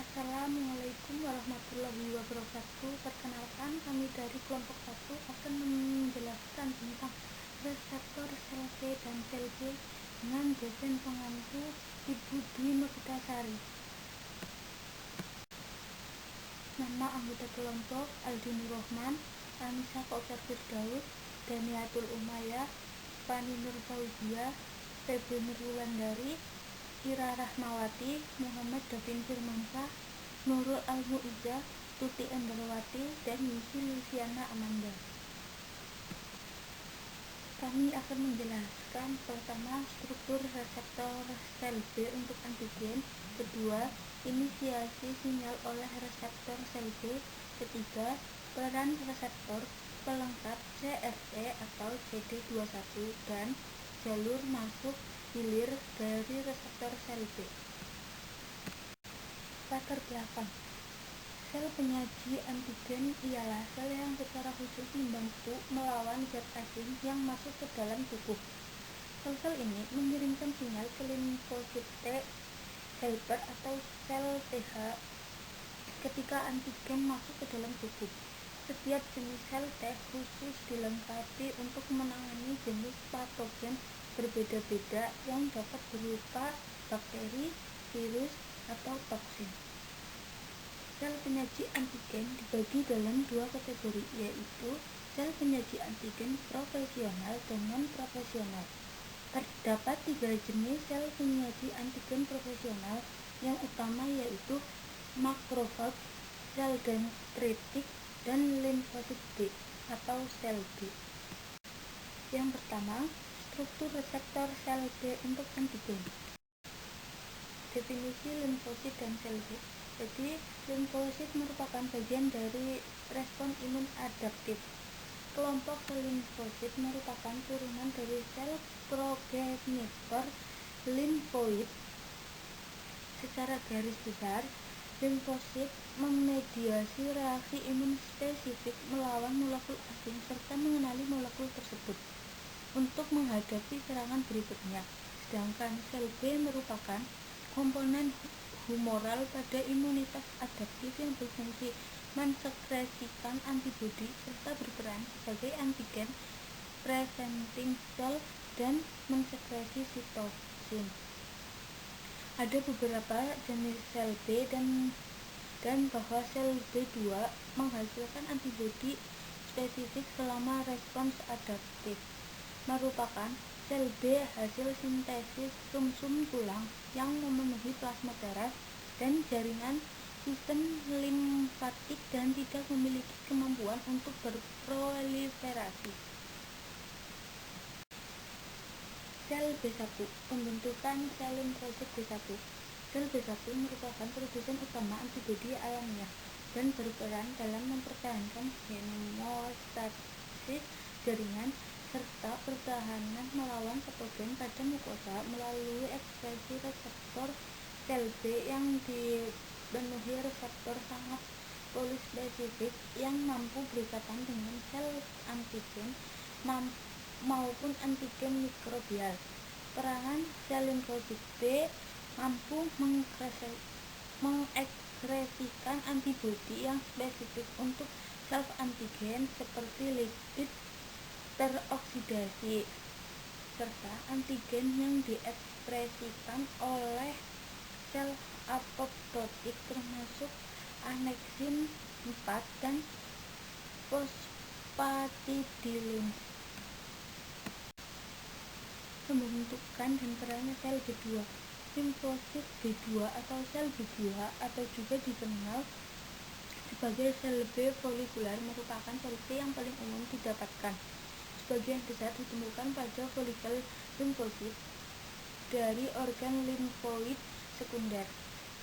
Assalamualaikum warahmatullahi wabarakatuh. Perkenalkan, kami dari kelompok 1 akan menjelaskan tentang reseptor sel B dan sel B dengan dosen pengantu Ibu Dwi Novitasari. Nama anggota kelompok: Aldi Nur Rohman, Anissa Kautsar Firdaus, Daniatul Umayyah, Fani Nur Fauzia, Febri Nur Wulandari, Ira Rahmawati, Muhammad Davin Firmansyah, Nurul Al-Mu'izzah, Tuti Endarwati, dan Yusi Luciana Amanda. Kami akan menjelaskan pertama struktur reseptor sel B untuk antigen, kedua inisiasi sinyal oleh reseptor sel B, ketiga peran reseptor pelengkap CRT atau CD21 dan jalur masuk hilir dari reseptor sel B. Latar belakang: sel penyaji antigen ialah sel yang secara khusus membantu melawan zat asing yang masuk ke dalam tubuh. Sel-sel ini mengirimkan sinyal ke limfosit T helper atau sel TH ketika antigen masuk ke dalam tubuh. Setiap jenis sel T khusus dilengkapi untuk menangani jenis patogen berbeda-beda yang dapat berupa bakteri, virus, atau toksin. Sel penyaji antigen dibagi dalam dua kategori, yaitu sel penyaji antigen profesional dan non-profesional. Terdapat 3 jenis sel penyaji antigen profesional yang utama, yaitu makrofag, sel dendritik, dan limfosit B atau sel B. Yang pertama, struktur reseptor sel B untuk antigen. Definisi limfosit dan sel B. Jadi, limfosit merupakan bagian dari respon imun adaptif. Kelompok sel limfosit merupakan turunan dari sel progenitor limfoid. Secara garis besar, limfosit memediasi reaksi imun spesifik melawan molekul asing serta mengenali molekul tersebut untuk menghadapi serangan berikutnya. Sedangkan sel B merupakan komponen humoral pada imunitas adaptif yang berfungsi mensekresikan antibodi serta berperan sebagai antigen presenting cell dan mensekresi sitokin. Ada beberapa jenis sel B dan bahwa sel B2 menghasilkan antibodi spesifik selama respons adaptif. Merupakan sel B hasil sintesis sumsum tulang yang memenuhi plasma darah dan jaringan sistem limfatik dan tidak memiliki kemampuan untuk berproliferasi. Sel B1. Pembentukan sel limfosit B1. Sel B1 merupakan produsen utama antibodi alamiah dan berperan dalam mempertahankan hemostasis jaringan serta pertahanan melawan patogen pada mukosa melalui ekspresi reseptor sel B yang dipenuhi reseptor sangat polispesifik yang mampu berikatan dengan sel antigen maupun antigen mikrobial. Peranan sel limfosit B mampu mengekspresikan antibodi yang spesifik untuk self antigen seperti lipid teroksidasi serta antigen yang diekspresikan oleh sel apoptotik termasuk aneksin 4 dan fosfatidilin. Pembentukan dan perannya sel B2. Limfosit B2 atau sel B2 atau juga dikenal sebagai sel B folikular merupakan sel B yang paling umum didapatkan. Sebagian besar ditemukan pada folikel limfosit dari organ limfoid sekunder.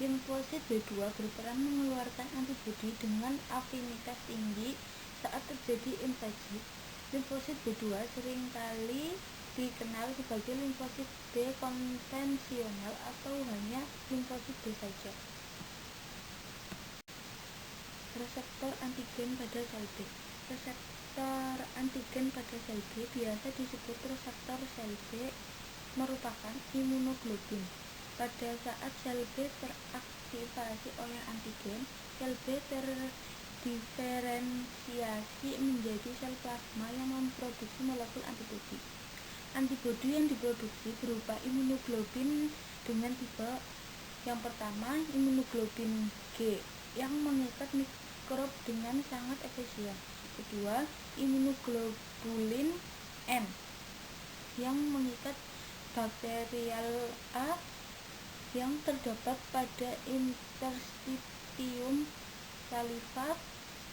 Limfosit B2 berperan mengeluarkan antibodi dengan afinitas tinggi saat terjadi invasi. Limfosit B2 seringkali dikenal sebagai limfosit B konvensional atau hanya limfosit B saja. Reseptor antigen pada sel B. Reseptor antigen pada sel B biasa disebut reseptor sel B merupakan imunoglobulin. Pada saat sel B teraktivasi oleh antigen, sel B terdiferensiasi menjadi sel plasma yang memproduksi molekul antibodi. Antibodi yang diproduksi berupa imunoglobulin dengan tipe yang pertama, imunoglobulin G yang mengikat mikrob dengan sangat efisien. Kedua, imunoglobulin M yang mengikat bakterial A yang terdapat pada interstitium saliva,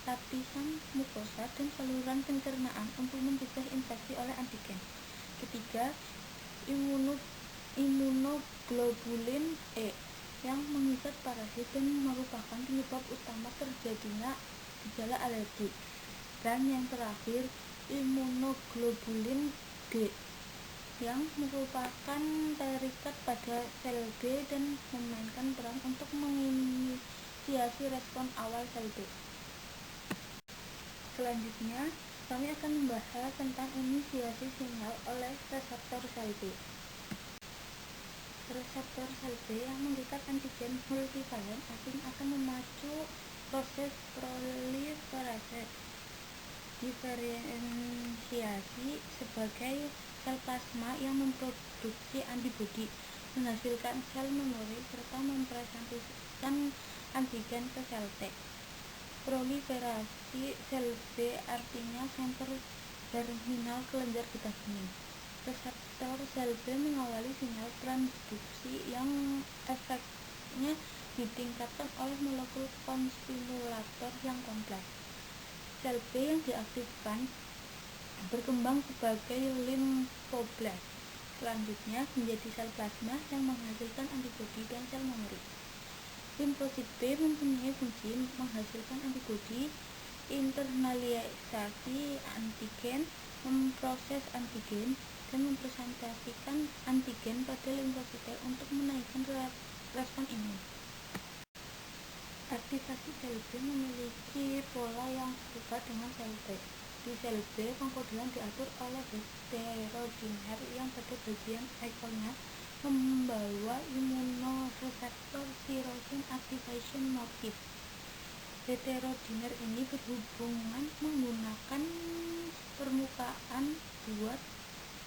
lapisan mukosa, dan saluran pencernaan untuk mencegah infeksi oleh antigen. Ketiga, imunoglobulin E yang mengikat parasit dan merupakan penyebab utama terjadinya gejala alergi. Dan yang terakhir, imunoglobulin D yang merupakan terikat pada sel B dan memainkan peran untuk menginisiasi respon awal sel B. Selanjutnya, kami akan membahas tentang inisiasi sinyal oleh reseptor sel B. Reseptor sel B yang mengikat antigen multivalen asing akan memacu proses proliferasi diferensiasi sebagai sel plasma yang memproduksi antibodi, menghasilkan sel memori, serta mempresentasikan antigen ke sel T. Proliferasi sel B artinya senter terminal kelenjar getah bening. Reseptor sel B mengawali sinyal transduksi yang efeknya ditingkatkan oleh molekul konstimulator yang kompleks. Sel B yang diaktifkan berkembang sebagai limfoblast, selanjutnya menjadi sel plasma yang menghasilkan antibodi dan sel memori. Limfosit B mempunyai fungsi menghasilkan antibodi, internalisasi antigen, memproses antigen, dan mempresentasikan antigen pada limfosit T untuk menaikkan respon imun. Aktivasi sel B memiliki pola yang serupa dengan sel T. Di sel B, pengkodean diatur oleh heterodiner yang pada bagian ekornya membawa imunoreseptor tyrosine activation motif. Heterodiner ini berhubungan menggunakan permukaan buat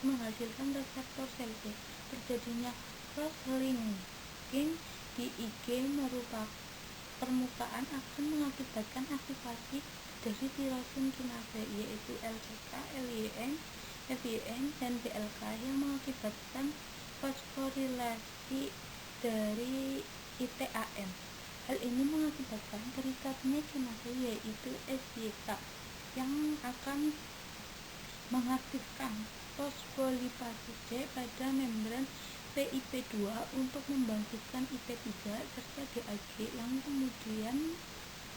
menghasilkan reseptor sel B. Terjadinya cross-linking di IG merupakan permukaan akan mengakibatkan aktivasi dari tirosin kinase, yaitu LCK, LYN, FYN, dan BLK yang mengakibatkan fosforilasi dari ITAM. Hal ini mengakibatkan terikatnya kinase, yaitu SYK, yang akan mengaktifkan fosfolipase C pada membran PIP2 untuk membangkitkan IP3 serta DAG yang kemudian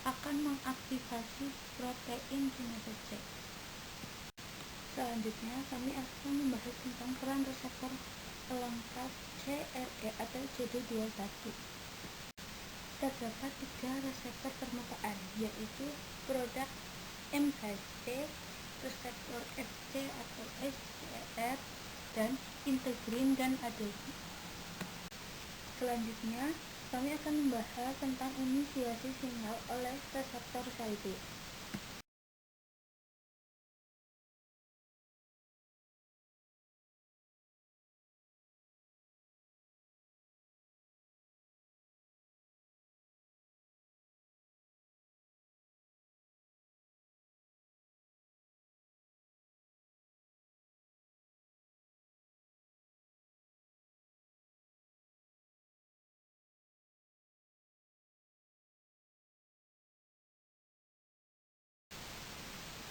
akan mengaktifasi protein kinase C. Selanjutnya, kami akan membahas tentang peran reseptor pelengkap CRE atau CD21. Terdapat 3 reseptor permukaan, yaitu produk MHC, reseptor FC atau SCR, dan integrin dan adenin. Selanjutnya, kami akan membahas tentang inisiasi sinyal oleh reseptor sel B.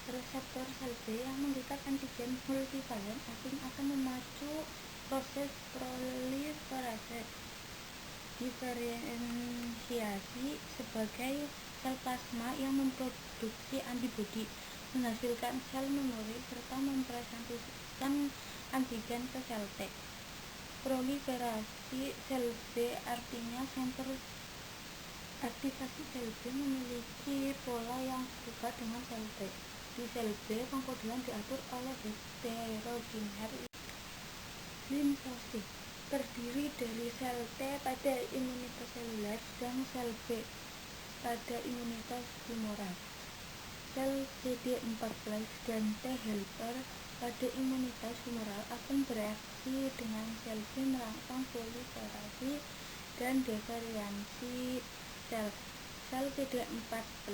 Reseptor sel B yang mengikat antigen multivalen asing akan memacu proses proliferasi diferensiasi sebagai sel plasma yang memproduksi antibodi, menghasilkan sel memori, serta mempresentasikan antigen ke sel T. Proliferasi sel B artinya senter. Aktivasi sel B memiliki pola yang serupa dengan sel T. Di sel B, pengkodean diatur oleh heterodiner limfosit. terdiri dari sel T pada imunitas seluler dan sel B pada imunitas humoral. Sel CD14 dan T helper pada imunitas humoral akan bereaksi dengan sel B merangsang proliferasi dan diferensiasi sel. Sel CD4+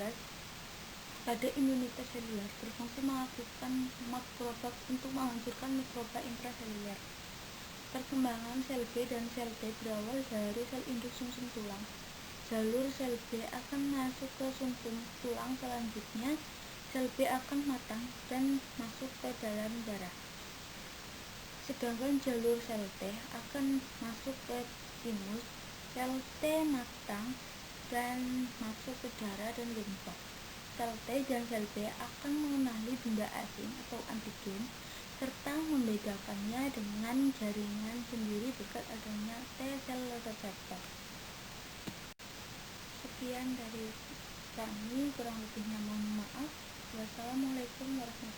pada imunitas seluler berfungsi melakukan makrofag untuk menghancurkan mikroba intraseluler. Perkembangan sel B dan sel T berawal dari sel induk sumsum tulang. Jalur sel B akan masuk ke sumsum tulang, selanjutnya sel B akan matang dan masuk ke dalam darah. Sedangkan jalur sel T akan masuk ke timus, sel T matang dan masuk ke darah dan limpa. Sel T dan sel B akan mengenali benda asing atau antigen serta membedakannya dengan jaringan sendiri berkat adanya T-sel reseptor. Sekian dari kami, kurang lebihnya mohon maaf. Wassalamualaikum warahmatullahi wabarakatuh.